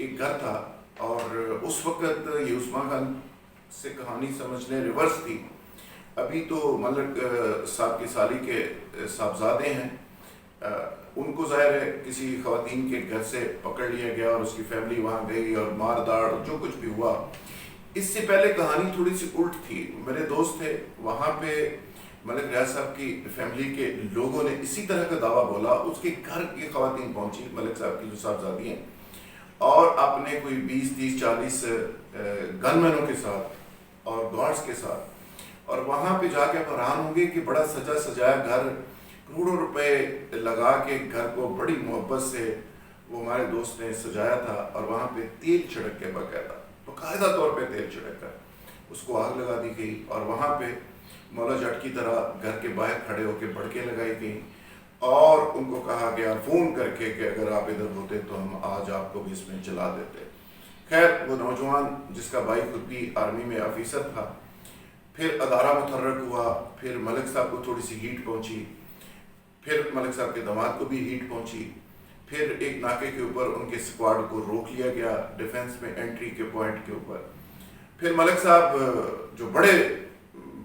ایک گھر تھا اور اس وقت یہ عثمان خان سے کہانی سمجھنے ریورس تھی. ابھی تو ملک صاحب کی سالی کے صاحبزادے ہیں, ان کو ظاہر ہے کسی خواتین کے گھر سے پکڑ لیا گیا اور اس کی فیملی وہاں گئی اور مار داڑ جو کچھ بھی ہوا. اس سے پہلے کہانی تھوڑی سی الٹ تھی. میرے دوست تھے وہاں پہ, ملک ریاض صاحب کی فیملی کے لوگوں نے اسی طرح کا دعویٰ بولا. اس کے گھر کی خواتین پہنچی ملک صاحب کی جو صاحبزادی ہیں, اور اپنے کوئی 20-30-40 گن مینوں کے ساتھ اور گارڈز کے ساتھ, اور وہاں پہ جا کے حیران ہوں گے کہ بڑا سجا سجایا گھر, کروڑوں روپے لگا کے گھر کو بڑی محبت سے وہ ہمارے دوست نے سجایا تھا, اور وہاں پہ تیل چھڑک کے باقاعدہ طور پہ تیل چھڑک کر اس کو آگ لگا دی گئی, اور وہاں پہ مولا جٹ کی طرح گھر کے باہر کھڑے ہو کے بڑکیں لگائی گئیں, اور ان کو کہا گیا فون کر کے کہ اگر آپ ادھر ہوتے تو ہم آج آپ کو بھی اس میں جلا دیتے. خیر وہ نوجوان جس کا بھائی خود بھی آرمی میں آفیسر تھا, پھر ادارہ متحرک ہوا, پھر ملک صاحب کو تھوڑی سی ہیٹ پہنچی, پھر ملک صاحب کے داماد کو بھی ہیٹ پہنچی, پھر ایک ناکے کے اوپر ان کے اسکواڈ کو روک لیا گیا ڈیفنس میں انٹری کے پوائنٹ کے اوپر. پھر ملک صاحب جو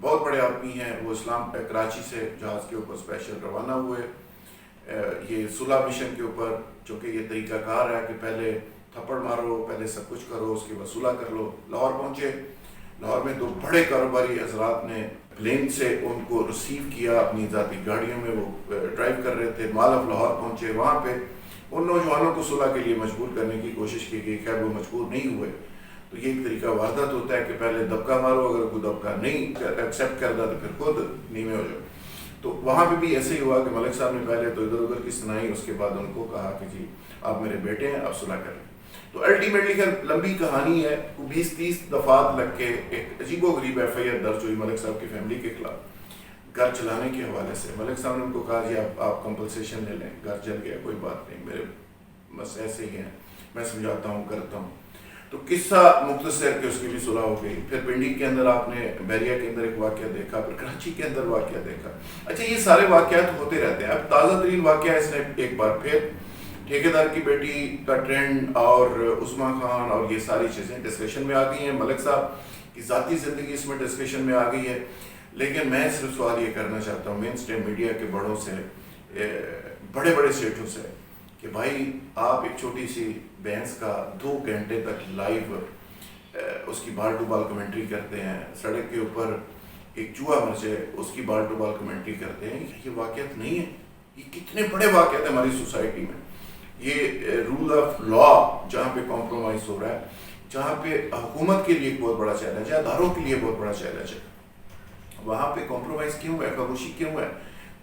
بہت بڑے آدمی ہیں, وہ کراچی سے جہاز کے اوپر اسپیشل روانہ ہوئے یہ صلح مشن کے اوپر, چونکہ یہ طریقہ کار ہے کہ پہلے تھپڑ مارو, پہلے سب کچھ کرو, اس کے بعد صلح کر لو. لاہور پہنچے. لاہور میں تو بڑے کاروباری حضرات نے پلین سے ان کو ریسیو کیا, اپنی ذاتی گاڑیوں میں وہ ڈرائیو کر رہے تھے. مال آف لاہور پہنچے, وہاں پہ ان نوجوانوں کو صلح کے لیے مجبور کرنے کی کوشش کی گئی. خیر وہ مجبور نہیں ہوئے. تو یہ ایک طریقہ واردات ہوتا ہے کہ پہلے دبکا مارو, اگر کوئی دبکا نہیں ایکسیپٹ کرتا تو پھر خود نیمے ہو جاؤ. تو وہاں پہ بھی ایسے ہی ہوا کہ ملک صاحب نے پہلے تو ادھر ادھر کی سنائی, اس کے بعد ان کو کہا کہ جی آپ میرے بیٹے ہیں, آپ صلح کر لیں. تو الٹیمیٹلی خیر لمبی کہانی ہے, 20-30 دفعات لگ کے ایک عجیب و غریب ایف آئی آر درج ہوئی ملک صاحب کی فیملی کے خلاف گھر چلانے کے حوالے سے. ملک صاحب نے ان کو کہا جی آپ کمپنسیشن لے لیں, گھر جل گیا, کوئی بات نہیں, میرے بس ایسے ہی ہیں, میں سمجھاتا ہوں کرتا ہوں. تو قصہ مختصر کہ اس کی بھی صلح ہو گئی. پھر پنڈی کے اندر آپ نے بیریا کے اندر ایک واقعہ دیکھا, پھر کراچی کے اندر واقعہ دیکھا. اچھا یہ سارے واقعات ہوتے رہتے ہیں. اب تازہ ترین واقعہ اس نے ایک بار پھر ٹھیکیدار کی بیٹی کا ٹرینڈ اور عثمان خان اور یہ ساری چیزیں ڈسکشن میں آ گئی ہیں. ملک صاحب کی ذاتی زندگی اس میں ڈسکشن میں آ گئی ہے. لیکن میں صرف سوال یہ کرنا چاہتا ہوں مین اسٹریم میڈیا کے بڑوں سے, بڑے بڑے سیٹوں سے, کہ بھائی آپ ایک چھوٹی سی بھینس کا 2 گھنٹے تک لائیو اس کی بال ٹو بال کمنٹری کرتے ہیں, سڑک کے اوپر ایک چوہا مرچے اس کی بال ٹو بال کمنٹری کرتے ہیں. یہ واقعات نہیں ہے, یہ کتنے بڑے واقعات ہیں ہماری سوسائٹی میں. یہ رول آف لا جہاں پہ کمپرومائز ہو رہا ہے, جہاں پہ حکومت کے لیے ایک بہت بڑا چیلنج ہے, اداروں کے لیے بہت بڑا چیلنج ہے, وہاں پہ کمپرومائز کیوں ہے, خاموشی کیوں ہے,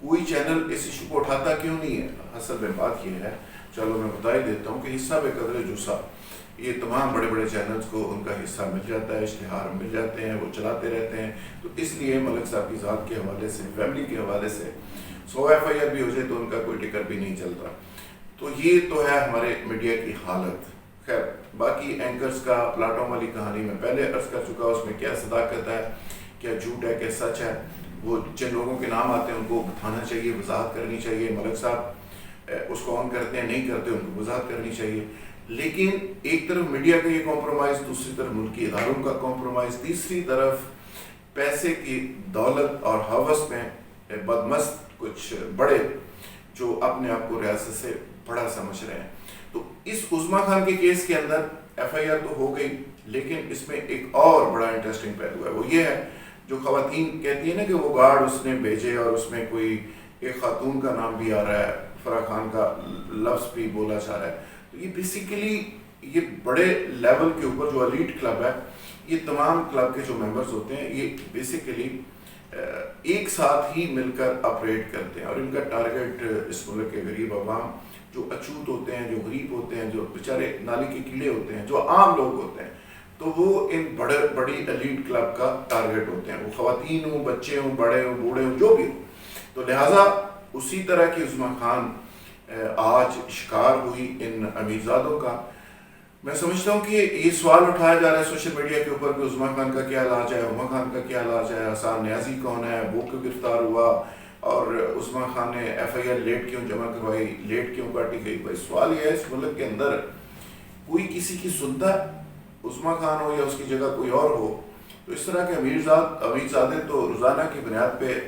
کوئی چینل اس ایشو کو اٹھاتا کیوں نہیں ہے. اصل میں بات یہ ہے, چلو میں بتا ہی دیتا ہوں کہ حصہ بے قدر جوسا, یہ تمام بڑے بڑے چینلز کو ان کا حصہ مل جاتا ہے, اشتہار مل جاتے ہیں, وہ چلاتے رہتے ہیں. تو اس لیے ملک صاحب کی ذات کے حوالے سے, فیملی کے حوالے سے 100 ایف آئی آر بھی ہو جائے تو ان کا کوئی ٹکر بھی نہیں چلتا. تو یہ تو ہے ہمارے میڈیا کی حالت. خیر باقی اینکرز کا پلاٹ فارم والی کہانی میں پہلے عرض کر چکا, اس میں کیا صداقت ہے, کیا جھوٹ ہے, کیا سچ ہے. وہ جن لوگوں کے نام آتے ہیں ان کو بتانا چاہیے, وضاحت کرنی چاہیے. ملک صاحب اس کو آن کرتے ہیں, نہیں کرتے, ان کو وضاحت کرنی چاہیے. لیکن ایک طرف میڈیا کا یہ کمپرومائز, دوسری طرف ملکی اداروں کا کمپرومائز, تیسری طرف پیسے کی دولت اور ہوس میں بدمست کچھ بڑے جو اپنے آپ کو ریاست سے بڑا سمجھ رہے ہیں. تو اس عثمان خان کے کیس کے اندر ایف آئی آر تو ہو گئی, لیکن اس میں ایک اور بڑا انٹرسٹنگ پہلو ہے. وہ یہ ہے جو خواتین کہتی ہیں نا کہ وہ گارڈ اس نے بھیجے اور اس میں کوئی ایک خاتون کا نام بھی آ رہا ہے, فرح خان کا لفظ بھی بولا جا رہا ہے. تو یہ بیسیکلی یہ بڑے لیول کے اوپر جو ایلیٹ کلب ہے, یہ تمام کلب کے جو ممبرز ہوتے ہیں یہ بیسیکلی ایک ساتھ ہی مل کر آپریٹ کرتے ہیں, اور ان کا ٹارگٹ اس ملک کے غریب عوام جو اچھوت ہوتے ہیں, جو غریب ہوتے ہیں, جو بیچارے نالی کے کیڑے ہوتے ہیں, جو عام لوگ ہوتے ہیں, تو وہ ان بڑی ایلیٹ کلب کا ٹارگٹ ہوتے ہیں. وہ خواتین ہوں, بچے ہوں, بڑے ہوں, بوڑھے ہوں, جو بھی ہوں. تو لہٰذا اسی طرح کی عثمان خان آج شکار ہوئی ان امیرزادوں کا. میں سمجھتا ہوں کہ یہ سوال اٹھایا جا رہا ہے سوشل میڈیا کے اوپر کہ عثمان خان کا کیا علاج ہے, عمر خان کا کیا علاج ہے, حسان نیازی کون ہے, وہ کیوں گرفتار ہوا, اور عثمان خان نے ایف آئی آر لیٹ کیوں جمع کروائی, لیٹ کیوں کاٹی گئی. بھائی سوال یہ ہے اس ملک کے اندر کوئی کسی کی سنتا ہے؟ عثمان خان ہو یا اس کی جگہ کوئی اور ہو، تو اس طرح کے امیرزادے تو روزانہ کی بنیاد پہ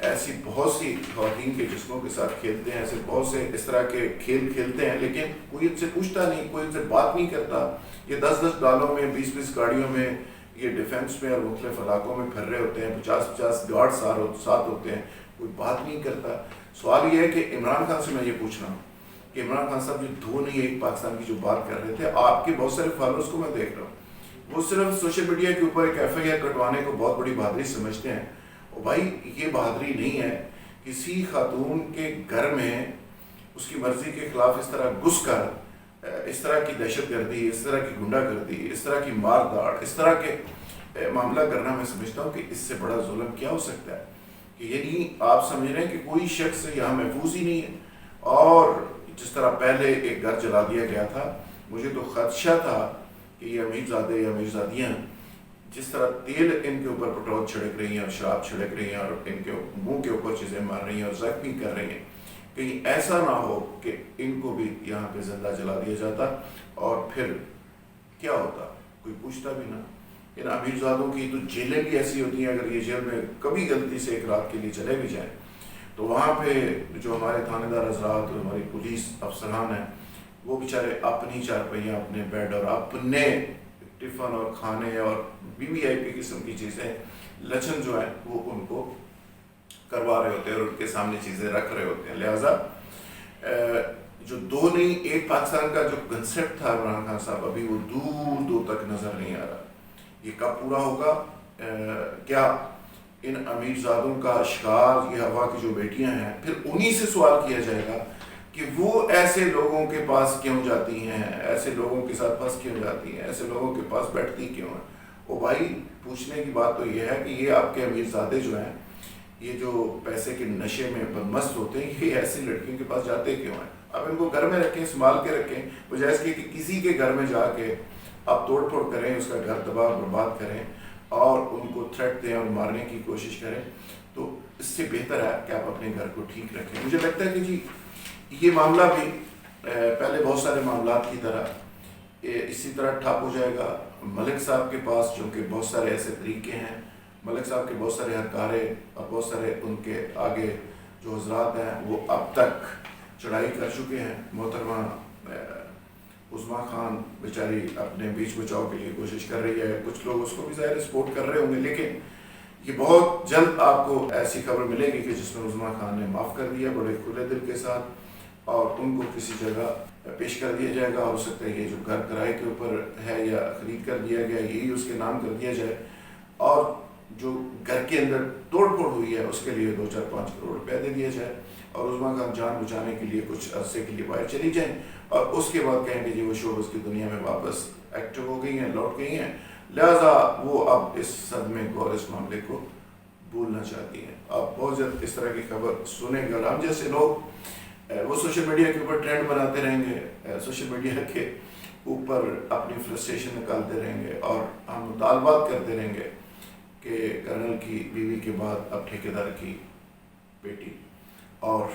ایسی بہت سی خواتین کے جسموں کے ساتھ کھیلتے ہیں، ایسے بہت سے اس طرح کے کھیل کھیلتے ہیں، لیکن کوئی ان سے پوچھتا نہیں، کوئی ان سے بات نہیں کرتا۔ یہ 10 ڈالوں میں 20 گاڑیوں میں یہ ڈیفنس میں اور مختلف علاقوں میں پھر رہے ہوتے ہیں، 50 گارڈ ساتھ ہوتے ہیں، کوئی بات نہیں کرتا۔ سوال یہ ہے کہ عمران خان سے میں یہ پوچھ رہا ہوں کہ عمران خان صاحب جو 2 نہیں 1 پاکستان کی جو بات کر رہے تھے، آپ کے بہت سارے فالوورز کو میں دیکھ رہا ہوں، وہ صرف سوشل میڈیا کے اوپر ایک FIR کٹوانے کو بہت بڑی بہادری سمجھتے ہیں۔ اور بھائی یہ بہادری نہیں ہے، کسی خاتون کے گھر میں اس کی مرضی کے خلاف اس طرح گھس کر اس طرح کی دہشت گردی، اس طرح کی غنڈہ گردی، اس طرح کی مار داڑ، اس طرح کے معاملہ کرنا، میں سمجھتا ہوں کہ اس سے بڑا ظلم کیا ہو سکتا ہے؟ کہ یعنی آپ سمجھ رہے ہیں کہ کوئی شخص یہاں محفوظ ہی نہیں ہے۔ اور جس طرح پہلے ایک گھر جلا دیا گیا تھا، مجھے تو خدشہ تھا کہ یہ امیرزادے یا امیرزادیاں جس طرح تیل ان کے اوپر پٹرول چھڑک رہی ہیں اور شراب چھڑک رہی ہیں اور ان کے منہ کے اوپر چیزیں مار رہی ہیں اور زخمی کر رہی ہیں، کہیں ایسا نہ ہو کہ ان کو بھی یہاں پہ زندہ جلا دیا جاتا اور پھر کیا ہوتا؟ کوئی پوچھتا بھی نہ۔ ان امیرزادوں کی تو جیلیں بھی ایسی ہوتی ہیں، اگر یہ جیل میں کبھی غلطی سے ایک رات کے لیے چلے بھی جائیں تو وہاں پہ جو ہمارے تھانے دار حضرات اور ہماری پولیس افسران ہیں، وہ بیچارے اپنی چارپائیاں، اپنے بیڈ اور اپنے ٹفن اور کھانے اور VIP قسم کی چیزیں لچن جو ہیں وہ ان کو کروا رہے ہوتے ہیں اور ان کے سامنے چیزیں رکھ رہے ہوتے ہیں۔ لہٰذا جو 2 نہیں 1 پاکستان کا جو کنسیپٹ تھا عمران خان صاحب، ابھی وہ دور دور تک نظر نہیں آ رہا۔ یہ کب پورا ہوگا؟ کیا ان امیرزادوں کا شکار یہ ہوا کی جو بیٹیاں ہیں، پھر انہی سے سوال کیا جائے گا کہ وہ ایسے لوگوں کے پاس کیوں جاتی ہیں، ایسے لوگوں کے ساتھ پھنس کیوں جاتی ہیں، ایسے لوگوں کے پاس بیٹھتی کیوں ہیں؟ وہ بھائی پوچھنے کی بات تو یہ ہے کہ یہ آپ کے امیرزادے جو ہیں، یہ جو پیسے کے نشے میں بدمست ہوتے ہیں، یہ ایسی لڑکیوں کے پاس جاتے کیوں ہیں؟ اب ان کو گھر میں رکھیں، سنبھال کے رکھیں، بجائے اس کے کہ کسی کے گھر میں جا کے آپ توڑ پھوڑ کریں، اس کا گھر تباہ برباد کریں اور ان کو تھریٹ دیں اور مارنے کی کوشش کریں۔ تو اس سے بہتر ہے کہ آپ اپنے گھر کو ٹھیک رکھیں۔ مجھے لگتا ہے کہ جی یہ معاملہ بھی پہلے بہت سارے معاملات کی طرح اسی طرح ٹھپ ہو جائے گا۔ ملک صاحب کے پاس چونکہ بہت سارے ایسے طریقے ہیں، ملک صاحب کے بہت سارے ہرکارے اور بہت سارے ان کے آگے جو حضرات ہیں وہ اب تک چڑھائی کر چکے ہیں۔ محترمہ عثمان خان بیچاری اپنے بیچ بچاؤ کے لیے کوشش کر رہی ہے، کچھ لوگ اس کو بھی ظاہر سپورٹ کر رہے ہوں گے، لیکن یہ بہت جلد آپ کو ایسی خبر ملے گی کہ جس میں عثمان خان نے معاف کر دیا بڑے کھلے دل کے ساتھ اور ان کو کسی جگہ پیش کر دیا جائے گا۔ ہو سکتا ہے یہ جو گھر کرائے کے اوپر ہے یا خرید کر دیا گیا یہی اس کے نام کر دیا جائے، اور جو گھر کے اندر توڑ پھوڑ ہوئی ہے اس کے لیے 2-4-5 کروڑ روپے دے دیا جائے اور عثمان خان جان بچانے کے لیے کچھ عرصے کے لیے باہر چلی جائیں اور اس کے بعد کہیں کہ جی وہ شوبز کی دنیا میں واپس ایکٹیو ہو گئی ہیں، لوٹ گئی ہیں، لہٰذا وہ اب اس صدمے کو اور اس معاملے کو بھولنا چاہتی ہیں۔ آپ بہت جلد اس طرح کی خبر سنیں گے اور ہم جیسے لوگ وہ سوشل میڈیا کے اوپر ٹرینڈ بناتے رہیں گے، سوشل میڈیا کے اوپر اپنی فرسٹریشن نکالتے رہیں گے اور ہم مطالبات کرتے رہیں گے کہ کرنل کی بیوی کے بعد اب ٹھیکیدار کی بیٹی، اور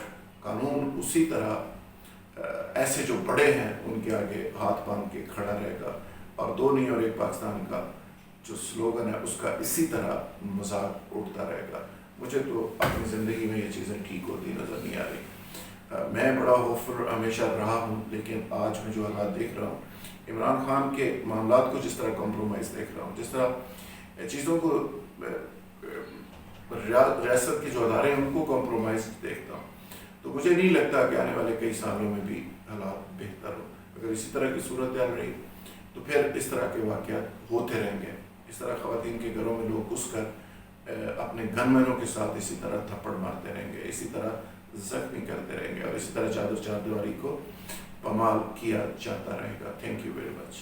قانون اسی طرح ایسے جو بڑے ہیں ان کے آگے ہاتھ باندھ کے کھڑا رہے گا، اور 2 نہیں اور 1 پاکستان کا جو سلوگن ہے اس کا اسی طرح مذاق اڑتا رہے گا۔ مجھے تو اپنی زندگی میں یہ چیزیں ٹھیک ہوتی نظر نہیں آ رہی۔ میں بڑا ہوپفل ہمیشہ رہا ہوں، لیکن آج میں جو حالات دیکھ رہا ہوں، عمران خان کے معاملات کو جس طرح کمپرومائز دیکھ رہا ہوں، جس طرح چیزوں کو ریاست کے جو ادارے ہیں ان کو کمپرومائز دیکھتا ہوں، تو مجھے نہیں لگتا کہ آنے والے کئی سالوں میں بھی حالات بہتر ہوں۔ اگر اسی طرح کی صورتحال رہی تو پھر اس طرح کے واقعات ہوتے رہیں گے، اس طرح خواتین کے گھروں میں لوگ گھس کر اپنے گن مینوں کے ساتھ اسی طرح تھپڑ مارتے رہیں گے، اسی طرح زخمی کرتے رہیں گے اور اسی طرح چادر چاردیواری کو پامال کیا جاتا رہے گا۔ Thank you very much.